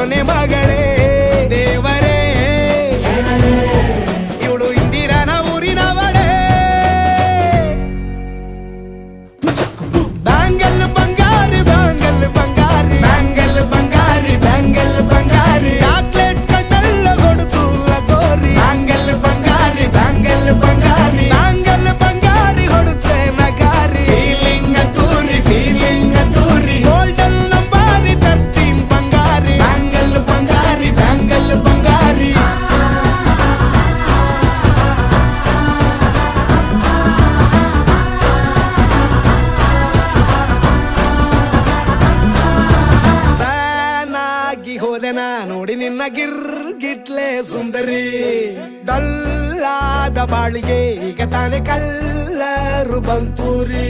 ಕೊನೆ ಮಗಳೇ ದೇವರೇ ಇವಳು ಇಂದಿರಾನ ಊರಿನವಳೇ ಬ್ಯಾಂಗಲ್ ಬಂಗಾರಿ ಬ್ಯಾಂಗಲ್ ಬಂಗಾರಿ ಬ್ಯಾಂಗಲ್ ಬಂಗಾರಿ ಬ್ಯಾಂಗಲ್ ಬಂಗಾರಿ ಚಾಕ್ಲೇಟ್ ಕಣ್ಣಲ್ಲ ಕೊಡುತ್ತು ಲಗೋರಿ ಬ್ಯಾಂಗಲ್ ಬಂಗಾರಿ ಬ್ಯಾಂಗಲ್ ಬಂಗಾರಿ ಬ್ಯಾಂಗಲ್ ಬಂಗಾರಿ ಹೊಡುತ್ತೆ ನಗಾರಿ ಫೀಲಿಂಗ್ ತೂರಿ ಗೋಲ್ಡನ್ ನಂಬಾರಿ 13 ಬಂಗಾರಿ ಬ್ಯಾಂಗಲ್ ಬಂಗಾರಿ ಬ್ಯಾಂಗಲ್ ಬಂಗಾರಿ ಹೋದೆನ ನೋಡಿ ನಿನ್ನ ಗಿರ್ಗಿಟ್ಲೆ ಸುಂದರಿ ಡಲ್ಲಾದ ಬಾಳಿಗೆ ಈಗ ತಾನೆ ಕಲ್ಲರು ಬಂತೂರಿ